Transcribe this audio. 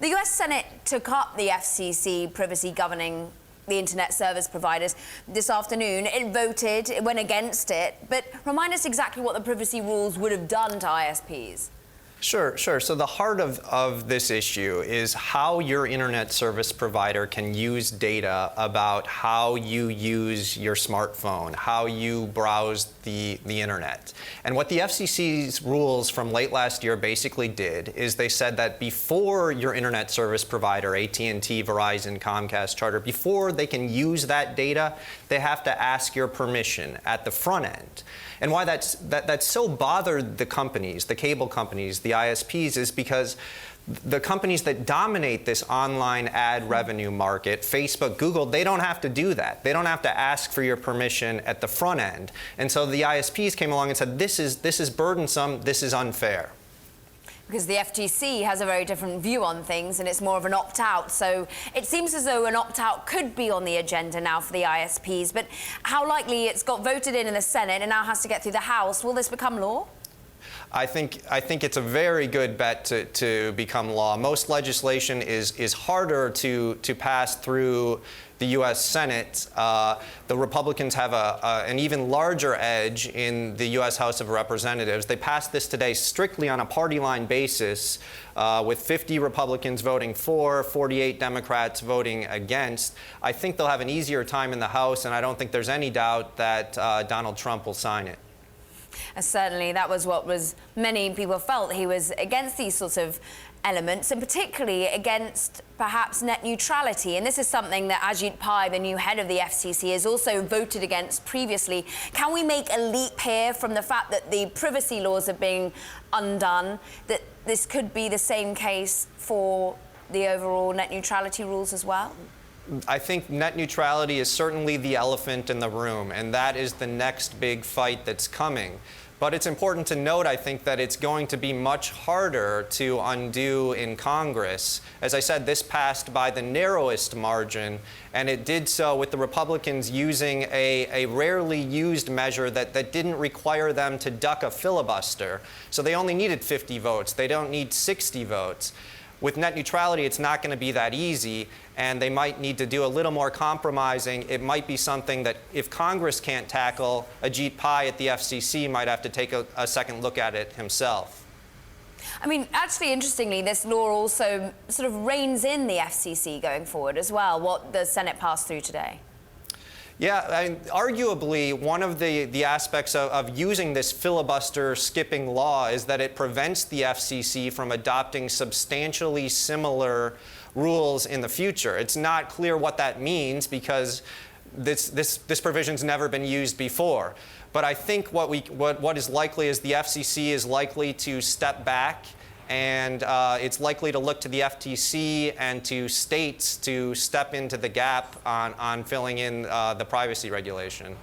The US Senate took up the FCC privacy governing the internet service providers this afternoon. It voted, it went against it. But remind us exactly what the privacy rules would have done to ISPs. Sure. So the heart of this issue is how your internet service provider can use data about how you use your smartphone, how you browse the internet. And what the FCC's rules from late last year basically did is they said that before your internet service provider, AT&T, Verizon, Comcast, Charter, before they can use that data, they have to ask your permission at the front end. And why that's so bothered the companies, the cable companies, the ISPs, is because the companies that dominate this online ad revenue market, Facebook, Google, they don't have to do that. They don't have to ask for your permission at the front end. And so the ISPs came along and said, this is burdensome, this is unfair. Because the FTC has a very different view on things, and it's more of an opt-out. So it seems as though an opt-out could be on the agenda now for the ISPs. But how likely it's got voted in the Senate and now has to get through the House? Will this become law? I think it's a very good bet to become law. Most legislation is harder to pass through the U.S. Senate. The Republicans have an even larger edge in the U.S. House of Representatives. They passed this today strictly on a party line basis, with 50 Republicans voting for, 48 Democrats voting against. I think they'll have an easier time in the House, and I don't think there's any doubt that Donald Trump will sign it. Certainly, that was what many people felt. He was against these sorts of elements, and particularly against perhaps net neutrality. And this is something that Ajit Pai, the new head of the FCC, has also voted against previously. Can we make a leap here from the fact that the privacy laws are being undone, that this could be the same case for the overall net neutrality rules as well? I think net neutrality is certainly the elephant in the room, and that is the next big fight that's coming. But it's important to note, I think, that it's going to be much harder to undo in Congress. As I said, this passed by the narrowest margin, and it did so with the Republicans using a rarely used measure that didn't require them to duck a filibuster. So they only needed 50 votes. They don't need 60 votes. With net neutrality, it's not going to be that easy, and they might need to do a little more compromising. It might be something that, if Congress can't tackle, Ajit Pai at the FCC might have to take a second look at it himself. I mean, actually, interestingly, this law also sort of reins in the FCC going forward as well, what the Senate passed through today. Yeah, arguably, one of the aspects of using this filibuster skipping law is that it prevents the FCC from adopting substantially similar rules in the future. It's not clear what that means because this provision's never been used before. But I think what is likely is the FCC is likely to step back, and it's likely to look to the FTC and to states to step into the gap on filling in the privacy regulation.